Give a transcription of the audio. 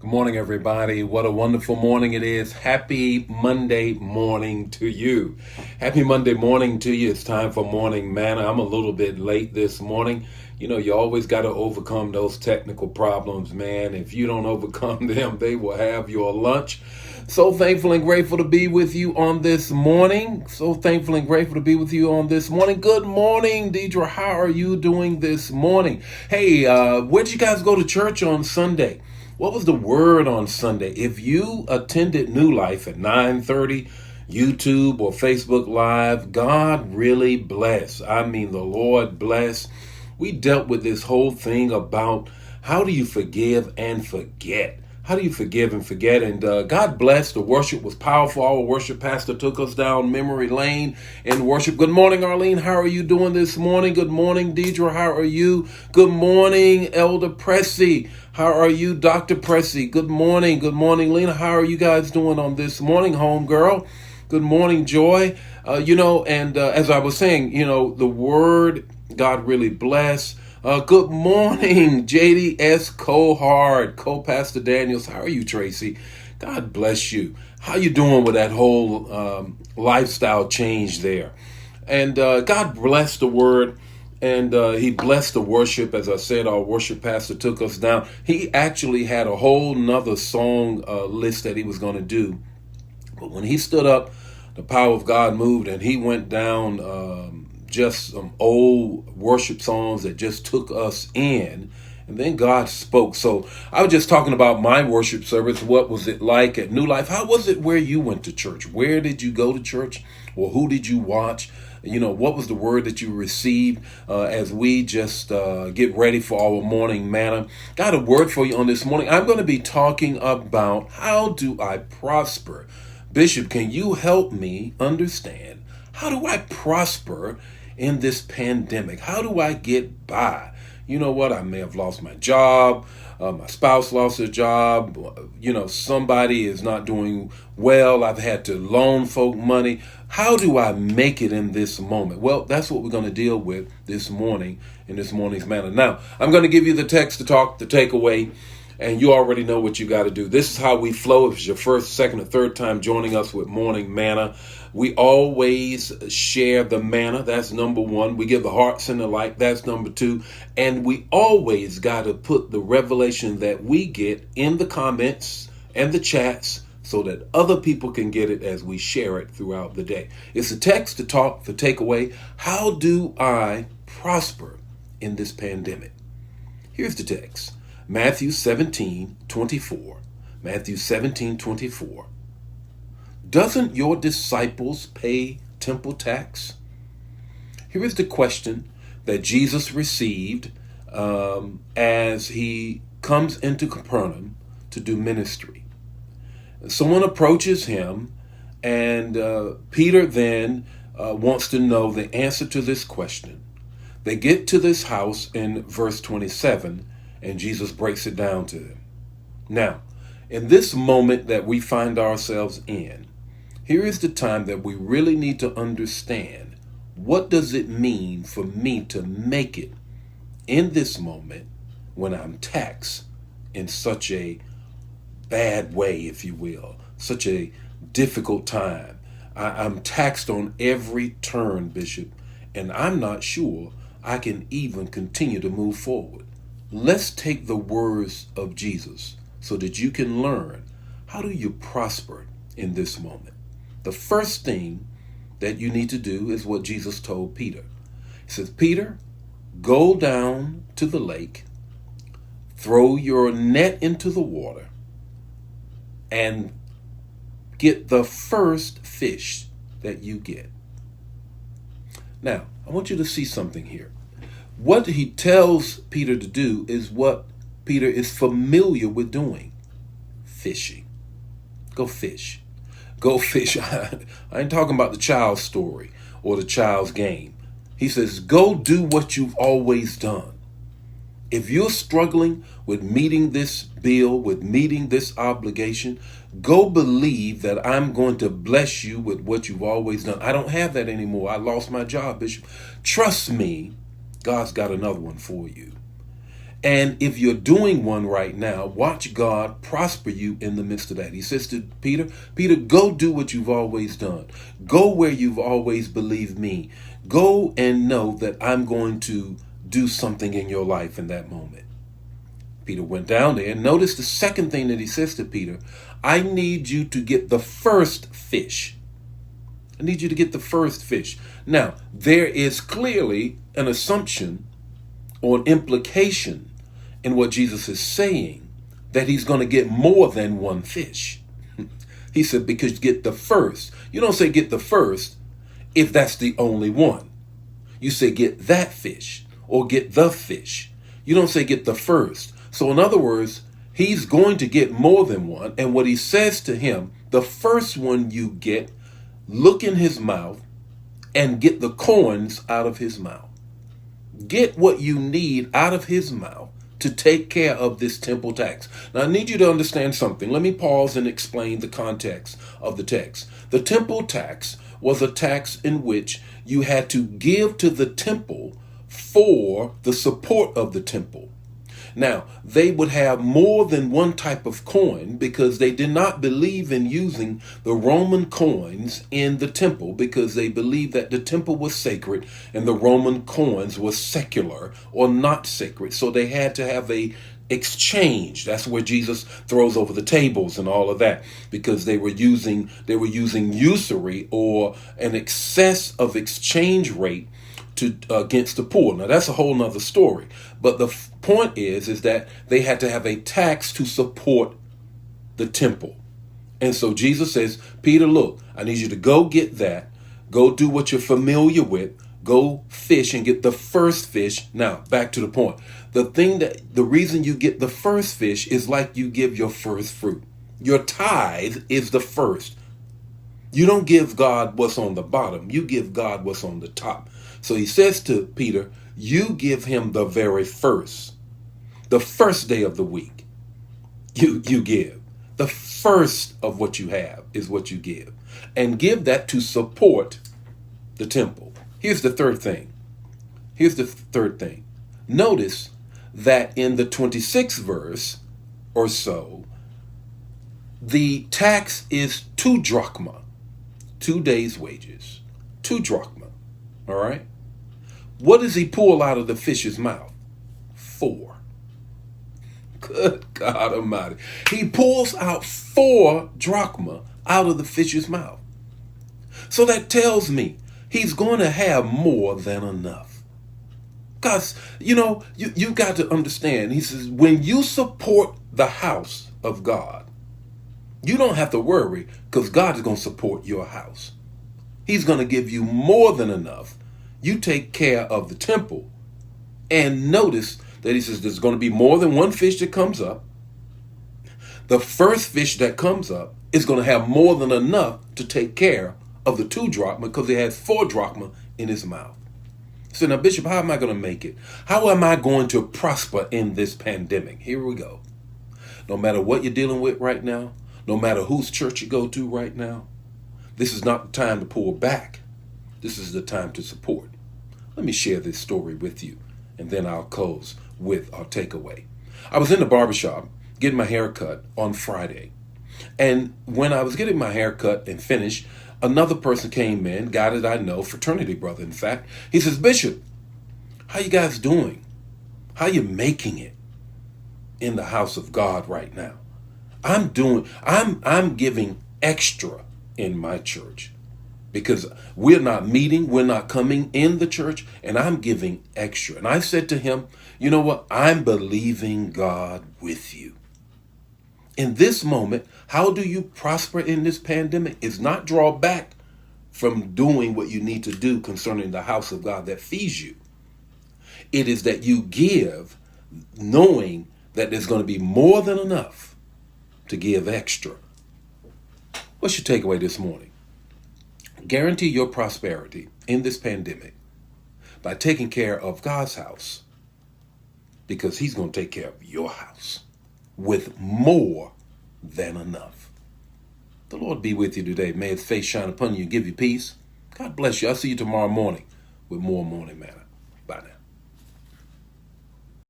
Good morning, everybody. What a wonderful morning it is. Happy Monday morning to you. Happy Monday morning to you. It's time for Morning Manna. I'm a little bit late this morning. You know, you always got to overcome those technical problems, man. If you don't overcome them, they will have your lunch. So thankful and grateful to be with you on this morning. So thankful and grateful to be with you on this morning. Good morning, Deidre. How are you doing this morning? Hey, where did you guys go to church on Sunday? What was the word on Sunday? If you attended New Life at 9:30, YouTube or Facebook Live, God really bless. I mean, the Lord bless. We dealt with this whole thing about how do you forgive and forget? How do you forgive and forget? And God bless. The worship was powerful. Our worship pastor took us down memory lane in worship. Good morning, Arlene. How are you doing this morning? Good morning, Deidre. How are you? Good morning, Elder Pressy. How are you, Dr. Pressy? Good morning. Good morning, Lena. How are you guys doing on this morning, home girl? Good morning, Joy. As I was saying, the word, God really bless. Good morning, JDS Cohard, Co-Pastor Daniels. How are you, Tracy? God bless you. How you doing with that whole lifestyle change there? And God bless the word. And he blessed the worship. As I said, our worship pastor took us down. He actually had a whole nother song list that he was going to do. But when he stood up, the power of God moved and he went down just some old worship songs that just took us in. And then God spoke. So I was just talking about my worship service. What was it like at New Life? How was it where you went to church? Where did you go to church? Or who did you watch? What was the word that you received as we just get ready for our morning manna? Got a word for you on this morning. I'm going to be talking about how do I prosper? Bishop, can you help me understand? How do I prosper in this pandemic? How do I get by? You know what? I may have lost my job. My spouse lost their job. Somebody is not doing well. I've had to loan folk money. How do I make it in this moment? Well, that's what we're going to deal with this morning in this morning's manna. Now, I'm going to give you the text to talk, the takeaway, and you already know what you got to do. This is how we flow. If it's your first, second, or third time joining us with Morning Manna, we always share the manna. That's number one. We give the hearts and the light. That's number two. And we always got to put the revelation that we get in the comments and the chats so that other people can get it as we share it throughout the day. It's a text to talk, the takeaway. How do I prosper in this pandemic? Here's the text. Matthew 17:24. Matthew 17:24. Doesn't your disciples pay temple tax? Here is the question that Jesus received as he comes into Capernaum to do ministry. Someone approaches him, and Peter then wants to know the answer to this question. They get to this house in verse 27, and Jesus breaks it down to them. Now, in this moment that we find ourselves in, here is the time that we really need to understand what does it mean for me to make it in this moment when I'm taxed in such a bad way, if you will, such a difficult time. I'm taxed on every turn, Bishop, and I'm not sure I can even continue to move forward. Let's take the words of Jesus so that you can learn how do you prosper in this moment. The first thing that you need to do is what Jesus told Peter. He says, Peter, go down to the lake, throw your net into the water, and get the first fish that you get. Now, I want you to see something here. What he tells Peter to do is what Peter is familiar with doing. Fishing. Go fish. Go fish. I ain't talking about the child's story or the child's game. He says, go do what you've always done. If you're struggling with meeting this bill, with meeting this obligation, go believe that I'm going to bless you with what you've always done. I don't have that anymore. I lost my job, Bishop. Trust me, God's got another one for you. And if you're doing one right now, watch God prosper you in the midst of that. He says to Peter, Peter, go do what you've always done. Go where you've always believed me. Go and know that I'm going to do something in your life in that moment. Peter went down there, and notice the second thing that he says to Peter, I need you to get the first fish. I need you to get the first fish. Now, there is clearly an assumption or an implication in what Jesus is saying, that he's going to get more than one fish. He said, because get the first. You don't say get the first if that's the only one. You say get that fish or get the fish. You don't say get the first. So in other words, he's going to get more than one. And what he says to him, the first one you get, look in his mouth and get the coins out of his mouth. Get what you need out of his mouth to take care of this temple tax. Now, I need you to understand something. Let me pause and explain the context of the text. The temple tax was a tax in which you had to give to the temple for the support of the temple. Now, they would have more than one type of coin because they did not believe in using the Roman coins in the temple because they believed that the temple was sacred and the Roman coins were secular or not sacred. So they had to have a exchange. That's where Jesus throws over the tables and all of that, because they were using usury or an excess of exchange rate against the poor. Now that's a whole nother story. But the point is that they had to have a tax to support the temple. And so Jesus says, Peter, look, I need you to go get that. Go do what you're familiar with. Go fish and get the first fish. Now, back to the point. The reason you get the first fish is like you give your first fruit. Your tithe is the first. You don't give God what's on the bottom. You give God what's on the top. So he says to Peter, you give him the very first. The first day of the week, you give. The first of what you have is what you give. And give that to support the temple. Here's the third thing. Notice that in the 26th verse or so, the tax is 2 drachma, 2 days' wages, 2 drachma. All right. What does he pull out of the fish's mouth? 4. Good God Almighty. He pulls out 4 drachma out of the fish's mouth. So that tells me he's going to have more than enough. Because, you got to understand, he says, when you support the house of God, you don't have to worry because God is going to support your house. He's going to give you more than enough. You take care of the temple. And notice that he says there's going to be more than one fish that comes up. The first fish that comes up is going to have more than enough to take care of the 2 drachma because he has 4 drachma in his mouth. So now, Bishop, how am I going to make it? How am I going to prosper in this pandemic? Here we go. No matter what you're dealing with right now, no matter whose church you go to right now, this is not the time to pull back. This is the time to support. Let me share this story with you, and then I'll close with our takeaway. I was in the barbershop getting my hair cut on Friday. And when I was getting my hair cut and finished, another person came in, guy that I know, fraternity brother, in fact. He says, Bishop, how you guys doing? How you making it in the house of God right now? I'm giving extra in my church because we're not meeting, we're not coming in the church, and I'm giving extra. And I said to him, you know what? I'm believing God with you. In this moment, how do you prosper in this pandemic? Is not draw back from doing what you need to do concerning the house of God that feeds you. It is that you give knowing that there's going to be more than enough to give extra. What's your takeaway this morning? Guarantee your prosperity in this pandemic by taking care of God's house, because he's going to take care of your house with more than enough. The Lord be with you today. May his face shine upon you and give you peace. God bless you. I'll see you tomorrow morning with more Morning Manna. Bye now.